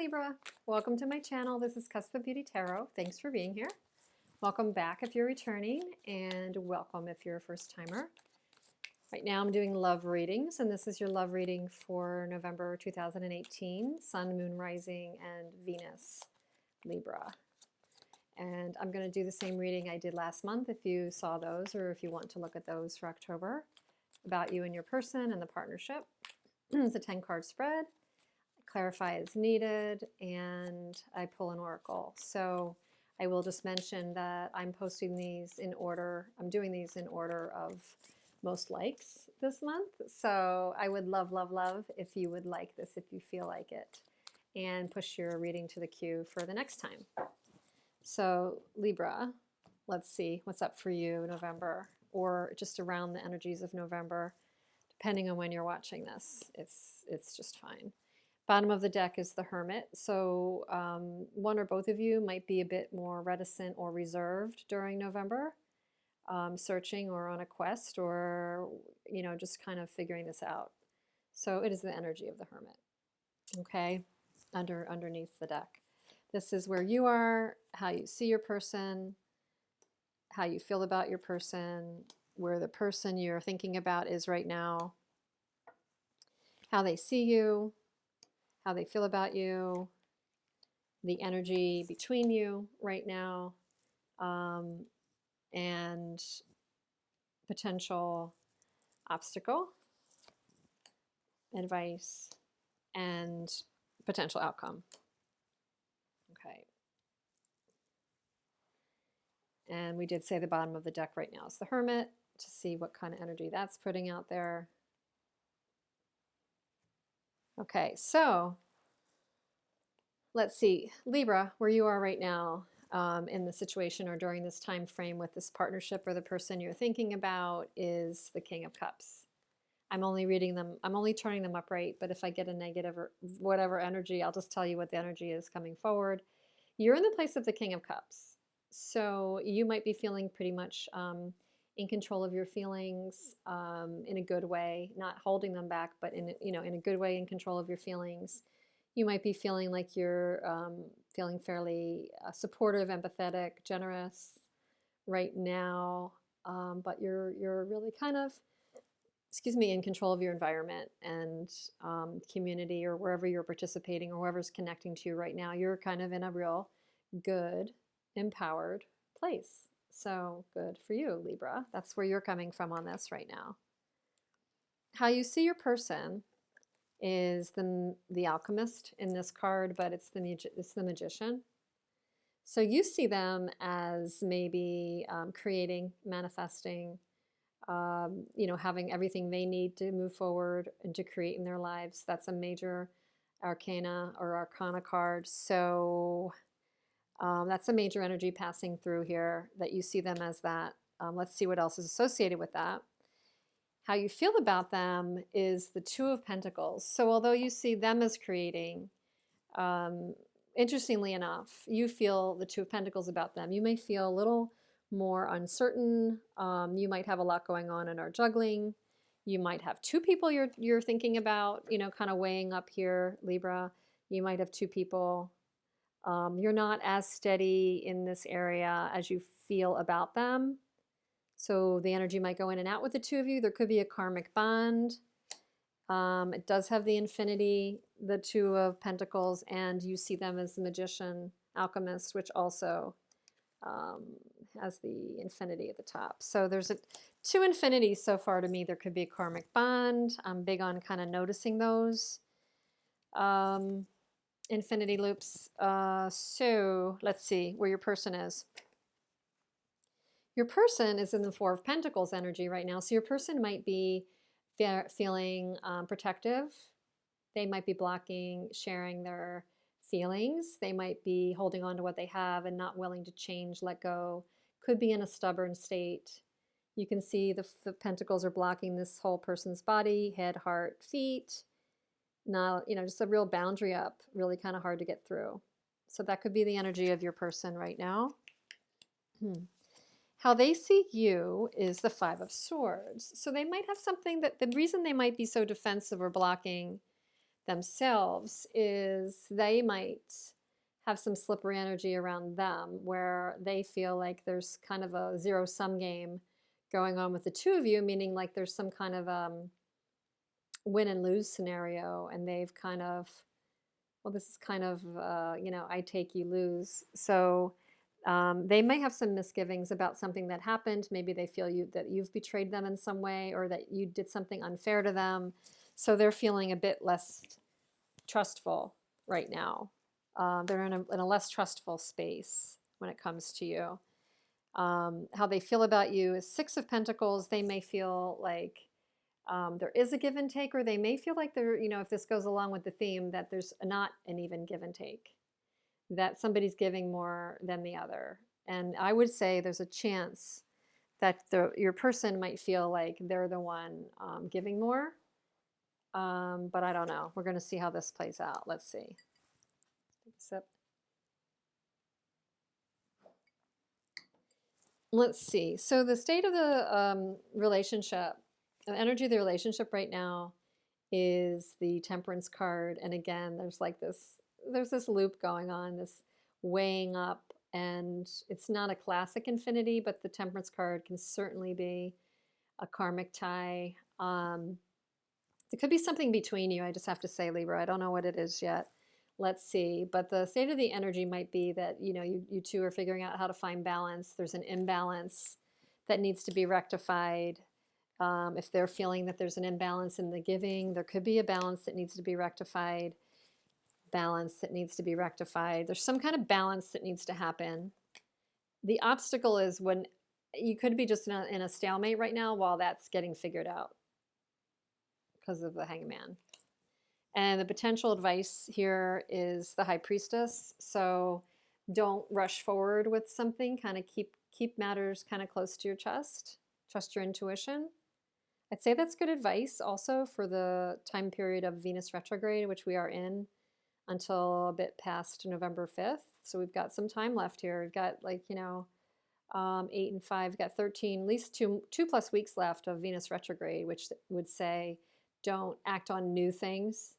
Libra, welcome to my channel. This is Cusp of Beauty Tarot. Thanks for being here. Welcome back if you're returning, and welcome if you're a first timer. Right now I'm doing love readings, and this is your love reading for November 2018, Sun, Moon, Rising, and Venus, Libra. And I'm going to do the same reading I did last month if you saw those, or if you want to look at those for October, about you and your person and the partnership. It's a 10-card spread. Clarify as needed, and I pull an oracle. So I will just mention that I'm posting these in order. I'm doing these in order of most likes this month. So I would love, love, love if you would like this, if you feel like it, and push your reading to the queue for the next time. So Libra, let's see what's up for you November, or just around the energies of November, depending on when you're watching this. It's just fine. Bottom of the deck is the Hermit. So one or both of you might be a bit more reticent or reserved during November, searching or on a quest, or just kind of figuring this out. So it is the energy of the Hermit. Okay, underneath the deck. This is where you are, how you see your person, how you feel about your person, where the person you're thinking about is right now, how they see you, how they feel about you, the energy between you right now, and potential obstacle, advice, and potential outcome. Okay. And we did say the bottom of the deck right now is the Hermit, to see what kind of energy that's putting out there. Okay, so let's see, Libra, where you are right now in the situation or during this time frame with this partnership or the person you're thinking about is the King of Cups. I'm only reading them, I'm only turning them upright, but if I get a negative or whatever energy, I'll just tell you what the energy is coming forward. You're in the place of the King of Cups. So you might be feeling pretty much in control of your feelings, in a good way, not holding them back, but in a good way, in control of your feelings. You might be feeling like you're feeling fairly supportive, empathetic, generous right now, but you're really kind of, in control of your environment and community, or wherever you're participating or whoever's connecting to you right now. You're kind of in a real good, empowered place. So good for you, Libra. That's where you're coming from on this right now. How you see your person is the alchemist in this card, but it's the magician. So you see them as maybe creating, manifesting, having everything they need to move forward and to create in their lives. That's a major arcana or arcana card. So that's a major energy passing through here, that you see them as that. Let's see what else is associated with that. How you feel about them is the Two of Pentacles. So although you see them as creating, interestingly enough, you feel the Two of Pentacles about them. You may feel a little more uncertain. You might have a lot going on and are juggling. You might have two people you're thinking about, kind of weighing up here, Libra. You might have two people. You're not as steady in this area as you feel about them. So the energy might go in and out with the two of you. There could be a karmic bond. It does have the infinity, the Two of Pentacles, and you see them as the magician, alchemist, which also has the infinity at the top. So there's two infinities so far to me. There could be a karmic bond. I'm big on kind of noticing those infinity loops. So let's see where your person is. Your person is in the Four of Pentacles energy right now. So your person might be feeling protective. They might be blocking sharing their feelings. They might be holding on to what they have and not willing to change, let go. Could be in a stubborn state. You can see the pentacles are blocking this whole person's body, head, heart, feet. Not, just a real boundary up, really kind of hard to get through. So that could be the energy of your person right now. How they see you is the Five of Swords. So they might have something that the reason they might be so defensive or blocking themselves is they might have some slippery energy around them where they feel like there's kind of a zero-sum game going on with the two of you, meaning like there's some kind of win and lose scenario, and they've kind of, well, this is kind of, you know, I take, you lose. So they may have some misgivings about something that happened. Maybe they feel that you've betrayed them in some way, or that you did something unfair to them. So they're feeling a bit less trustful right now. They're in a less trustful space when it comes to you. How they feel about you is Six of Pentacles. They may feel like there is a give and take, or they may feel like there, you know, if this goes along with the theme, that there's not an even give and take, that somebody's giving more than the other. And I would say there's a chance that your person might feel like they're the one giving more. But I don't know. We're going to see how this plays out. Let's see. Take a sip. Let's see. So the state of the relationship, the energy of the relationship right now is the Temperance card. And again, there's this loop going on, this weighing up, and it's not a classic infinity, but the Temperance card can certainly be a karmic tie. It could be something between you. I just have to say, Libra, I don't know what it is yet. Let's see. But the state of the energy might be that, you know, you two are figuring out how to find balance. There's an imbalance that needs to be rectified. If they're feeling that there's an imbalance in the giving, there could be a balance that needs to be rectified. Balance that needs to be rectified. There's some kind of balance that needs to happen. The obstacle is when you could be just in a stalemate right now while that's getting figured out because of the Hangman. And the potential advice here is the High Priestess. So don't rush forward with something. Kind of keep matters kind of close to your chest. Trust your intuition. I'd say that's good advice also for the time period of Venus retrograde, which we are in until a bit past November 5th. So we've got some time left here. We've got 8 and 5, we've got 13, at least two plus weeks left of Venus retrograde, which would say don't act on new things.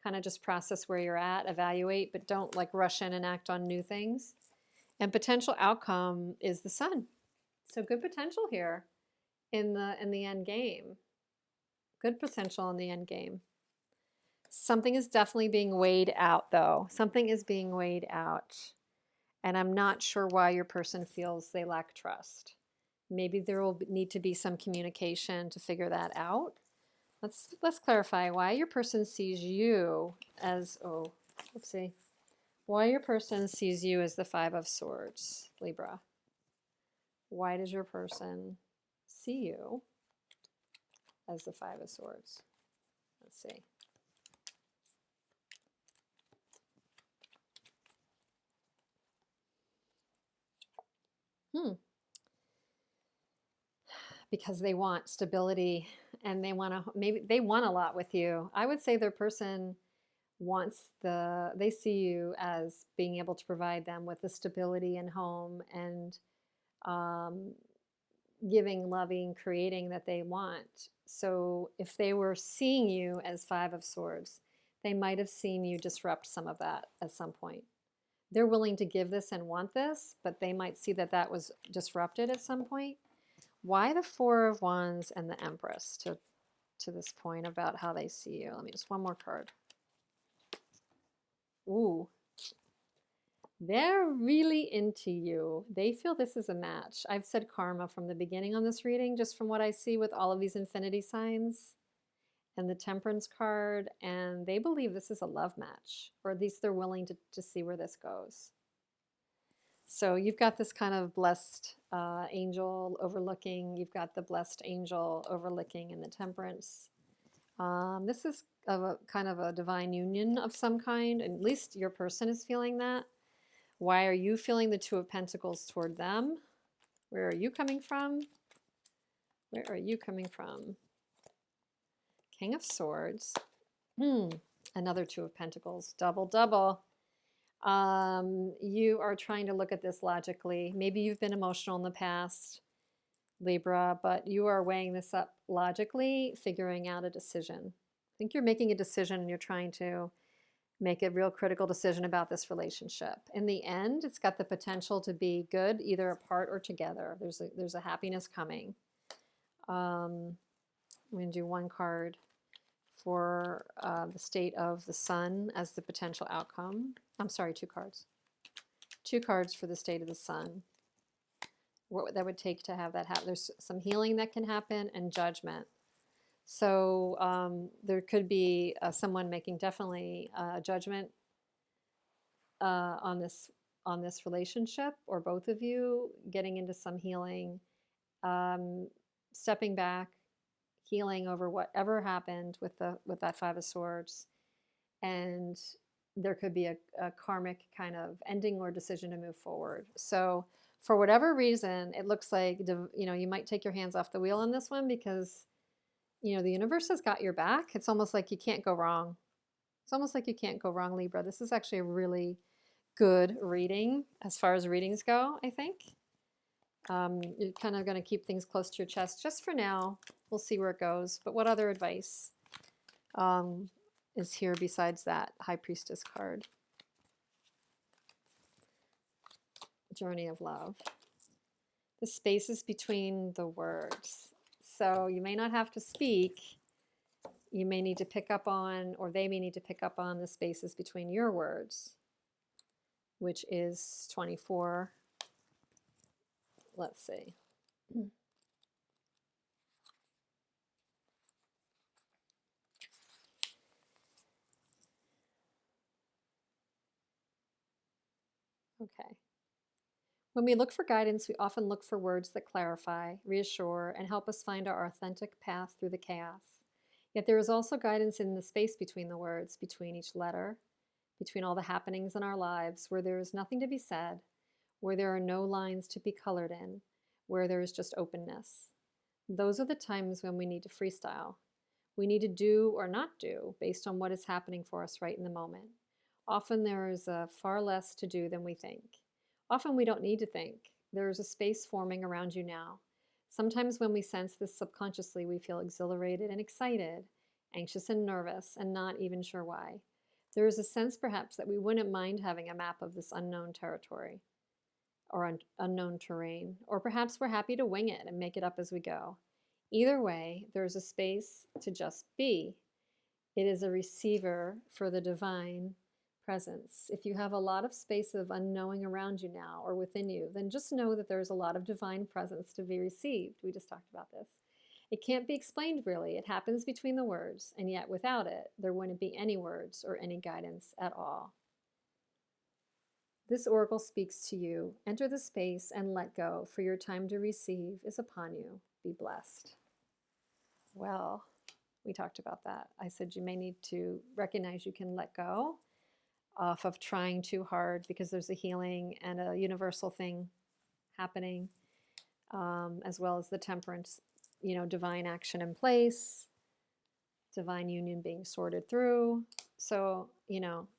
Kind of just process where you're at, evaluate, but don't rush in and act on new things. And potential outcome is the Sun. So good potential here in the end game. Good potential in the end game. Something is definitely being weighed out, though. Something is being weighed out. And I'm not sure why your person feels they lack trust. Maybe there will need to be some communication to figure that out. Let's clarify why your person sees you as, why your person sees you as the Five of Swords, Libra. Why does your person see you as the Five of Swords? Let's see. Because they want stability and maybe they want a lot with you. I would say their person they see you as being able to provide them with the stability and home and giving, loving, creating that they want. So if they were seeing you as Five of Swords, they might have seen you disrupt some of that at some point. They're willing to give this and want this, but they might see that that was disrupted at some point. Why the Four of Wands and the Empress to this point about how they see you? Let me just one more card. Ooh. They're really into you. They feel this is a match. I've said karma from the beginning on this reading, just from what I see with all of these infinity signs and the Temperance card, and they believe this is a love match, or at least they're willing to see where this goes. So you've got this kind of blessed angel overlooking. You've got the blessed angel overlooking in the Temperance. This is kind of a divine union of some kind, and at least your person is feeling that. Why are you feeling the Two of Pentacles toward them? Where are you coming from? Where are you coming from? King of Swords. Another Two of Pentacles. Double, double. You are trying to look at this logically. Maybe you've been emotional in the past, Libra, but you are weighing this up logically, figuring out a decision. I think you're making a decision and you're trying to make a real critical decision about this relationship. In the end, it's got the potential to be good, either apart or together. There's a happiness coming. I'm going to do one card for the state of the sun as the potential outcome. I'm sorry, two cards. Two cards for the state of the sun. What that would take to have that happen. There's some healing that can happen and judgment. So there could be someone making definitely a judgment on this relationship, or both of you getting into some healing, stepping back, healing over whatever happened with that Five of Swords, and there could be a karmic kind of ending or decision to move forward. So for whatever reason, it looks like you might take your hands off the wheel on this one, because the universe has got your back. It's almost like you can't go wrong. It's almost like you can't go wrong, Libra. This is actually a really good reading as far as readings go, I think. You're kind of going to keep things close to your chest just for now. We'll see where it goes. But what other advice is here besides that High Priestess card? Journey of love. The spaces between the words. So you may not have to speak. You may need to pick up on, or they may need to pick up on the spaces between your words, which is 24. Let's see. Okay. When we look for guidance, we often look for words that clarify, reassure, and help us find our authentic path through the chaos. Yet there is also guidance in the space between the words, between each letter, between all the happenings in our lives, where there is nothing to be said, where there are no lines to be colored in, where there is just openness. Those are the times when we need to freestyle. We need to do or not do based on what is happening for us right in the moment. Often there is far less to do than we think. Often we don't need to think. There is a space forming around you now. Sometimes when we sense this subconsciously, we feel exhilarated and excited, anxious and nervous, and not even sure why. There is a sense perhaps that we wouldn't mind having a map of this unknown territory or unknown terrain, or perhaps we're happy to wing it and make it up as we go. Either way, there's a space to just be. It is a receiver for the divine presence. If you have a lot of space of unknowing around you now or within you, then just know that there's a lot of divine presence to be received. We just talked about this. It can't be explained really. It happens between the words, and yet without it, there wouldn't be any words or any guidance at all. This oracle speaks to you. Enter the space and let go, for your time to receive is upon you. Be blessed. Well, we talked about that. I said you may need to recognize you can let go off of trying too hard, because there's a healing and a universal thing happening, as well as the temperance, divine action in place, divine union being sorted through. So,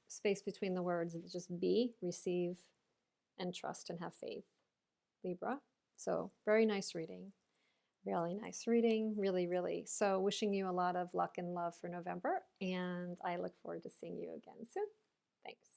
space between the words, just be, receive, and trust and have faith, Libra. So very nice reading. Really nice reading, really, really. So wishing you a lot of luck and love for November, and I look forward to seeing you again soon. Thanks.